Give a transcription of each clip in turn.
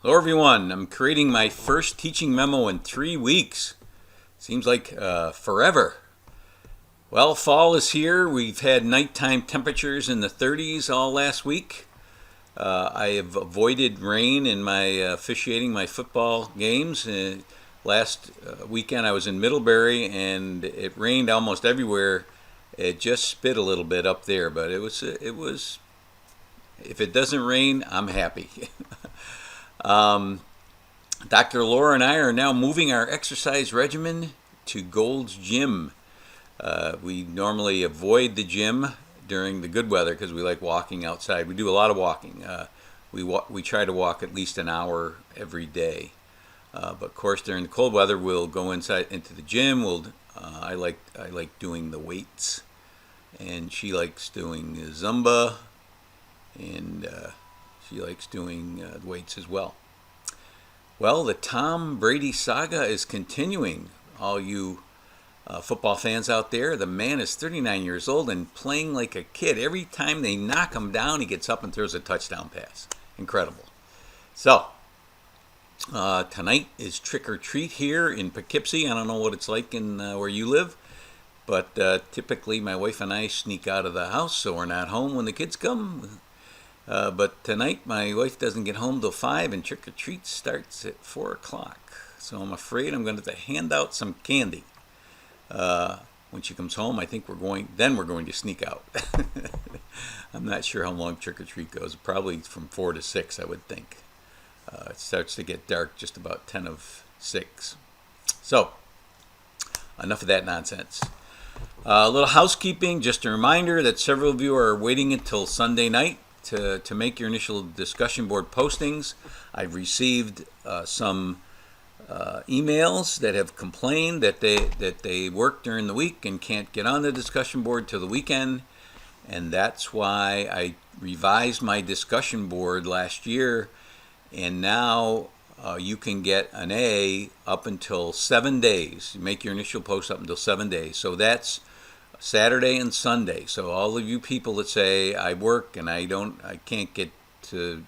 Hello, everyone. I'm creating my first teaching memo in 3 weeks. Seems like forever. Well, fall is here. We've had nighttime temperatures in the 30s all last week. I have avoided rain in my officiating my football games. Last weekend I was in Middlebury and it rained almost everywhere. It just spit a little bit up there, but it was. If it doesn't rain, I'm happy. Dr. Laura and I are now moving our exercise regimen to Gold's Gym. We normally avoid the gym during the good weather because we like walking outside. We do a lot of walking. We try to walk at least an hour every day. But of course, during the cold weather, we'll go inside into the gym. I like doing the weights, and she likes doing Zumba, and she likes doing weights as well. Well, the Tom Brady saga is continuing. All you football fans out there, the man is 39 years old and playing like a kid. Every time they knock him down, he gets up and throws a touchdown pass. Incredible. So, tonight is trick or treat here in Poughkeepsie. I don't know what it's like in where you live, but typically my wife and I sneak out of the house so we're not home when the kids come. But tonight my wife doesn't get home till 5 and trick or treat starts at 4 o'clock. So I'm afraid I'm going to have to hand out some candy. When she comes home, I think we're going to sneak out. I'm not sure how long trick or treat goes. Probably from 4 to 6, I would think. It starts to get dark just about 10 of 6. So, enough of that nonsense. A little housekeeping, just a reminder that several of you are waiting until Sunday night to make your initial discussion board postings. I've received some emails that have complained that they work during the week and can't get on the discussion board till the weekend, and that's why I revised my discussion board last year, and now you can get an A up until 7 days. You make your initial post up until 7 days. So that's Saturday and Sunday. So all of you people that say I work and I can't get to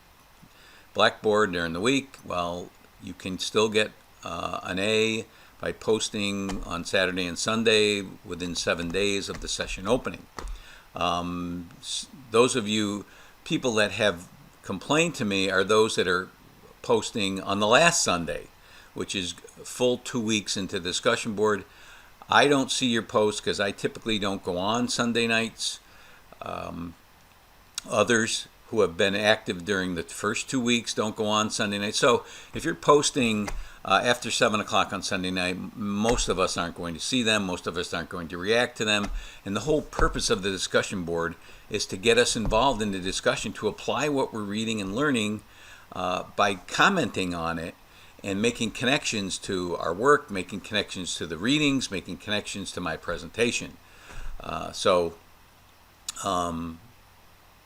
Blackboard during the week, well, you can still get an A by posting on Saturday and Sunday within 7 days of the session opening. Those of you people that have complained to me are those that are posting on the last Sunday, which is full 2 weeks into the discussion board. I don't see your posts because I typically don't go on Sunday nights. Others who have been active during the first 2 weeks don't go on Sunday night. So if you're posting after 7 o'clock on Sunday night, most of us aren't going to see them. Most of us aren't going to react to them. And the whole purpose of the discussion board is to get us involved in the discussion, to apply what we're reading and learning by commenting on it and making connections to our work, making connections to the readings, making connections to my presentation. So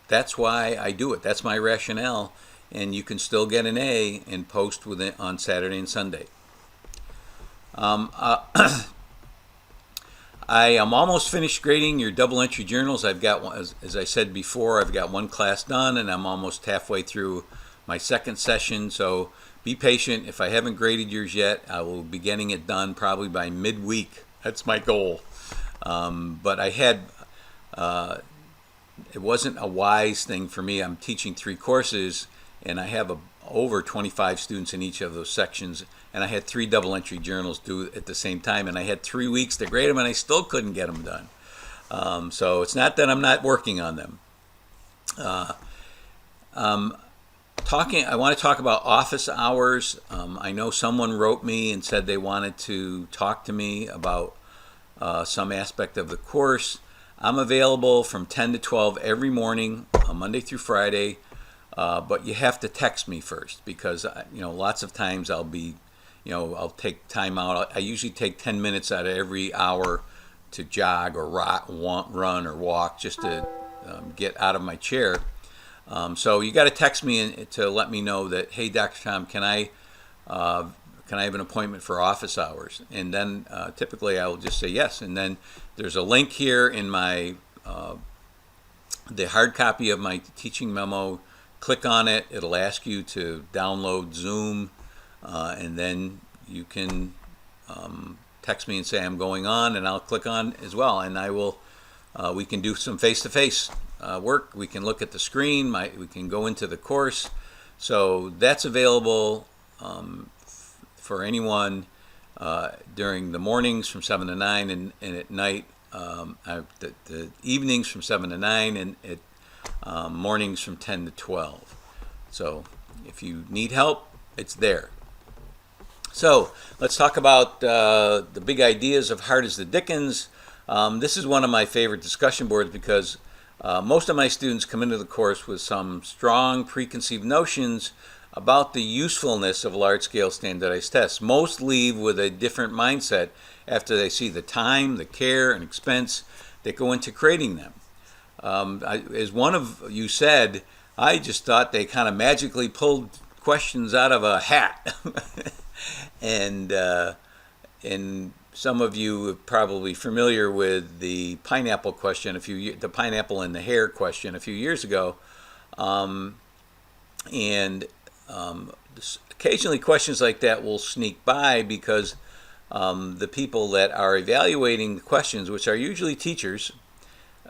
that's why I do it. That's my rationale. And you can still get an A and post with it on Saturday and Sunday. I am almost finished grading your double entry journals. I've got one, as I said before, I've got one class done, and I'm almost halfway through my second session. So be patient. If I haven't graded yours yet, I will be getting it done probably by midweek. That's my goal. But I had. It wasn't a wise thing for me. I'm teaching 3 courses, and I have over 25 students in each of those sections, and I had 3 double entry journals due at the same time, and I had 3 weeks to grade them, and I still couldn't get them done. So it's not that I'm not working on them. I want to talk about office hours. I know someone wrote me and said they wanted to talk to me about some aspect of the course. I'm available from 10 to 12 every morning, Monday through Friday, but you have to text me first because, lots of times I'll take time out. I usually take 10 minutes out of every hour to jog or run or walk just to get out of my chair. So you got to text me to let me know that, hey, Dr. Tom, can I have an appointment for office hours? And then typically I will just say yes. And then there's a link here in my the hard copy of my teaching memo click on it, it'll ask you to download Zoom, and then you can text me and say I'm going on, and I'll click on as well, and I will. We can do some face-to-face work. We can look at the screen. We can go into the course. So that's available for anyone during the mornings from 7 to 9, and at night, the evenings from 7 to 9, and at mornings from 10 to 12. So if you need help, it's there. So let's talk about the big ideas of Hard as the Dickens. This is one of my favorite discussion boards because most of my students come into the course with some strong preconceived notions about the usefulness of large-scale standardized tests. Most leave with a different mindset after they see the time, the care, and expense that go into creating them. As one of you said, I just thought they kind of magically pulled questions out of a hat. And some of you are probably familiar with the pineapple question, the pineapple in the hair question a few years ago. Occasionally questions like that will sneak by because the people that are evaluating the questions, which are usually teachers,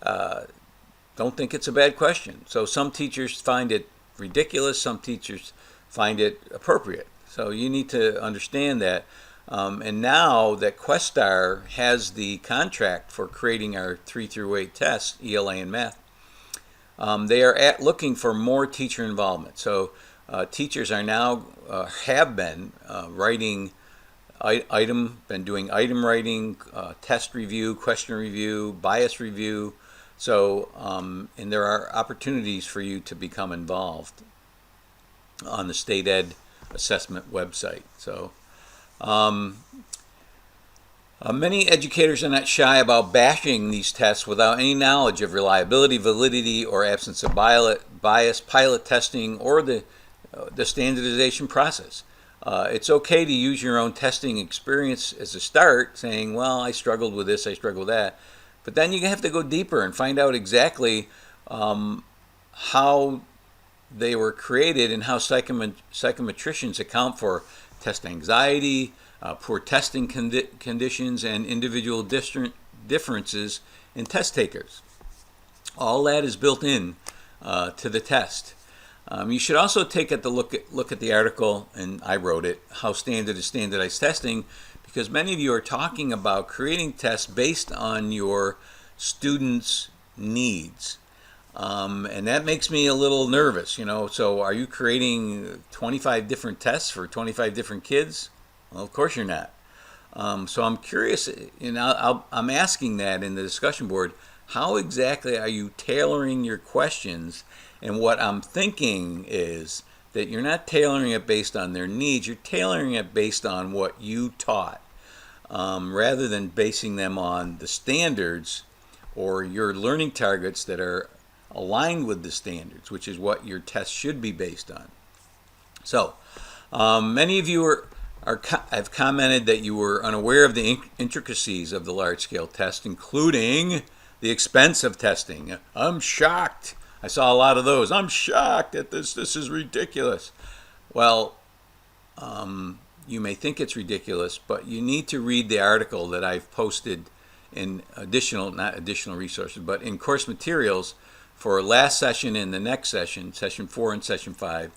don't think it's a bad question. So some teachers find it ridiculous, some teachers find it appropriate. So you need to understand that. And now that Questar has the contract for creating our 3 through 8 tests, ELA and math, they are looking for more teacher involvement. So teachers are now, have been writing been doing item writing, test review, question review, bias review. So, and there are opportunities for you to become involved on the State Ed Assessment website. So, many educators are not shy about bashing these tests without any knowledge of reliability, validity, or absence of bias, pilot testing, or the standardization process. It's okay to use your own testing experience as a start, saying, well, I struggled with this, I struggled with that. But then you have to go deeper and find out exactly how they were created and how psychometricians account for test anxiety, poor testing conditions, and individual differences in test takers. All that is built in to the test. You should also take a look at the article, and I wrote it, How Standard is Standardized Testing, because many of you are talking about creating tests based on your students' needs. And that makes me a little nervous, So are you creating 25 different tests for 25 different kids? Well, of course you're not. So I'm curious, I'm asking that in the discussion board, how exactly are you tailoring your questions? And what I'm thinking is that you're not tailoring it based on their needs, you're tailoring it based on what you taught, rather than basing them on the standards or your learning targets that are aligned with the standards, which is what your test should be based on. So, many of you have commented that you were unaware of the intricacies of the large-scale test, including the expense of testing. I'm shocked. I saw a lot of those. I'm shocked at this. This is ridiculous. Well, you may think it's ridiculous, but you need to read the article that I've posted in not additional resources, but in course materials for last session and the next session, session 4 and session 5,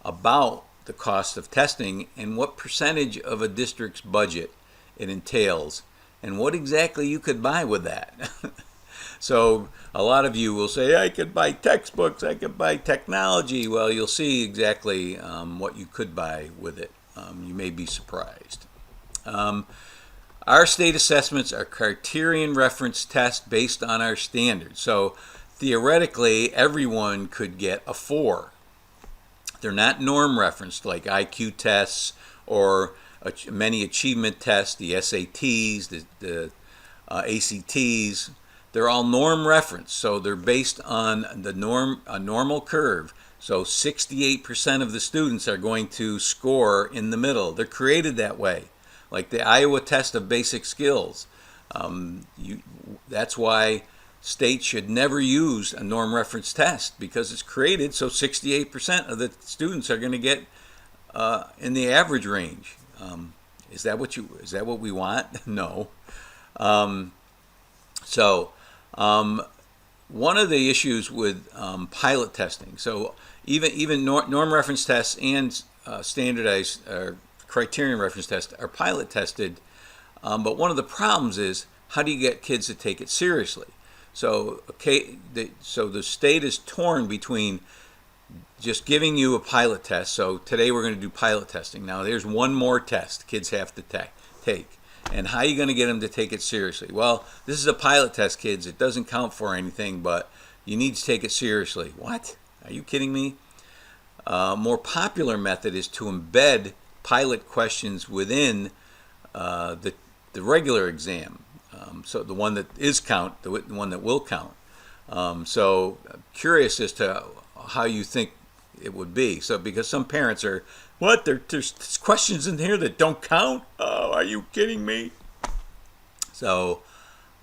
about the cost of testing and what percentage of a district's budget it entails and what exactly you could buy with that. So a lot of you will say, I could buy textbooks, I could buy technology. Well, you'll see exactly what you could buy with it. You may be surprised. Our state assessments are criterion reference tests based on our standards. So theoretically, everyone could get a 4. They're not norm referenced like IQ tests or many achievement tests, the SATs, the ACTs. They're all norm referenced, so they're based on a normal curve. So 68% of the students are going to score in the middle. They're created that way, like the Iowa test of basic skills. That's why states should never use a norm reference test because it's created so 68% of the students are going to get in the average range. Is that what we want? No. One of the issues with pilot testing, so even norm reference tests and standardized criterion reference tests are pilot tested, but one of the problems is, how do you get kids to take it seriously? So the state is torn between just giving you a pilot test. So today we're going to do pilot testing. Now there's one more test kids have to take. And how are you going to get them to take it seriously? Well, this is a pilot test, kids. It doesn't count for anything, but you need to take it seriously. What? Are you kidding me? A more popular method is to embed pilot questions within the regular exam. So the one that the one that will count. So I'm curious as to how you think it would be. So because some parents are, what? There's questions in here that don't count? Oh, are you kidding me? So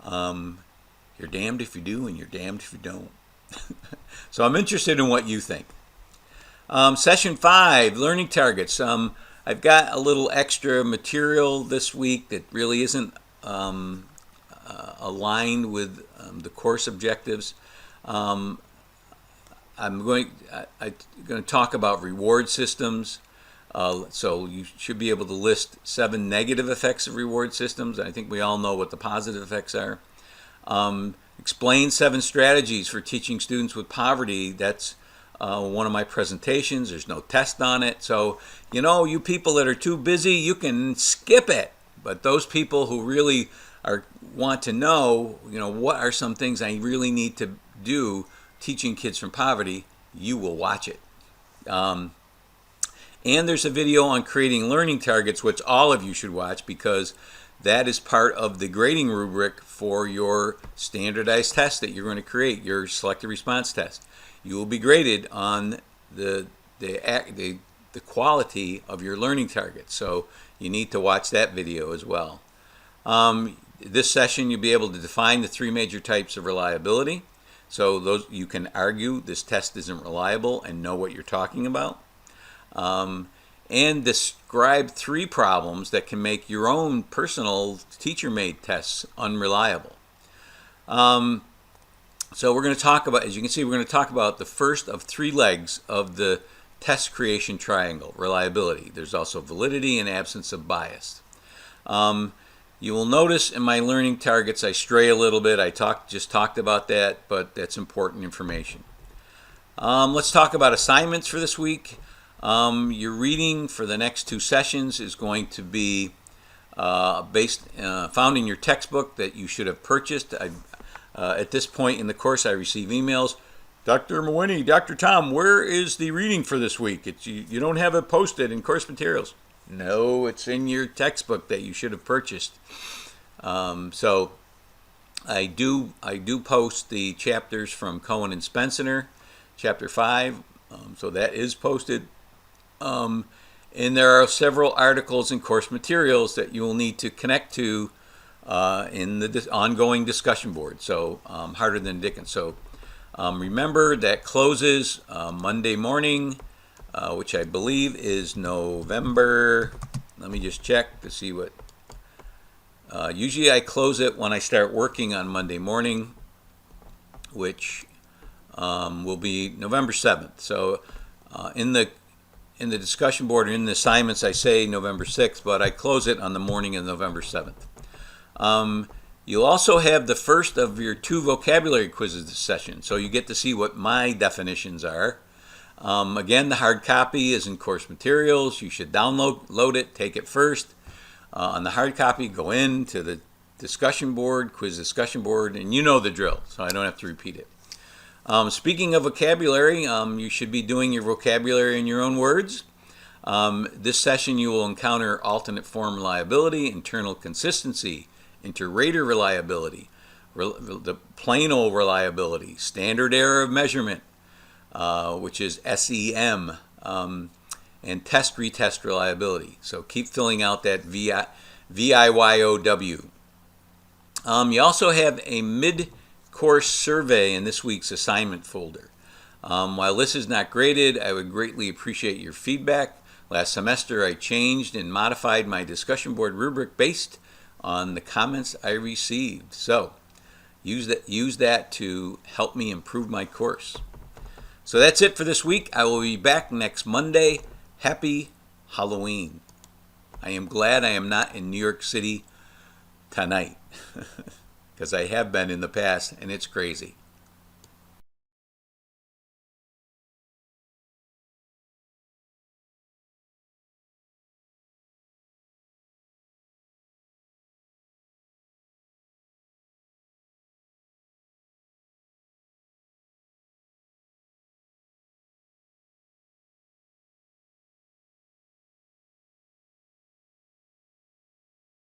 you're damned if you do and you're damned if you don't. So I'm interested in what you think. Session 5, learning targets. I've got a little extra material this week that really isn't aligned with the course objectives. I'm going to talk about reward systems. So you should be able to list 7 negative effects of reward systems. I think we all know what the positive effects are. Explain 7 strategies for teaching students with poverty. That's one of my presentations. There's no test on it. So, you people that are too busy, you can skip it. But those people who really want to know, what are some things I really need to do teaching kids from poverty, you will watch it. And there's a video on creating learning targets, which all of you should watch because that is part of the grading rubric for your standardized test that you're going to create, your selective response test. You will be graded on the quality of your learning targets. So you need to watch that video as well. This session you'll be able to define the 3 major types of reliability. So those you can argue this test isn't reliable and know what you're talking about. And describe 3 problems that can make your own personal teacher-made tests unreliable. So we're going to talk about, as you can see, we're going to talk about the first of 3 legs of the test creation triangle, reliability. There's also validity and absence of bias. You will notice in my learning targets I stray a little bit. I just talked about that, but that's important information. Let's talk about assignments for this week. Your reading for the next 2 sessions is going to be found in your textbook that you should have purchased. At this point in the course, I receive emails. Dr. Mawini, Dr. Tom, where is the reading for this week? You don't have it posted in course materials. No, it's in your textbook that you should have purchased. So I do post the chapters from Cohen and Spencer, chapter 5. So that is posted. And there are several articles and course materials that you will need to connect to in the ongoing discussion board. So Harder Than Dickens. So remember that closes Monday morning, which I believe is November. Let me just check to see what. Usually I close it when I start working on Monday morning, which will be November 7th. So in the discussion board or in the assignments I say November 6th, but I close it on the morning of November 7th. You'll also have the first of your 2 vocabulary quizzes this session, so you get to see what my definitions are. Again, the hard copy is in course materials. You should download it, take it first. On the hard copy, go into the discussion board, quiz discussion board, and you know the drill, so I don't have to repeat it. Speaking of vocabulary, you should be doing your vocabulary in your own words. This session you will encounter alternate form reliability, internal consistency, inter-rater reliability, the Plano reliability, standard error of measurement, which is SEM, and test-retest reliability. So keep filling out that VIYOW. You also have a course survey in this week's assignment folder. While this is not graded, I would greatly appreciate your feedback. Last semester, I changed and modified my discussion board rubric based on the comments I received. So use that to help me improve my course. So that's it for this week. I will be back next Monday. Happy Halloween. I am glad I am not in New York City tonight because I have been in the past and it's crazy.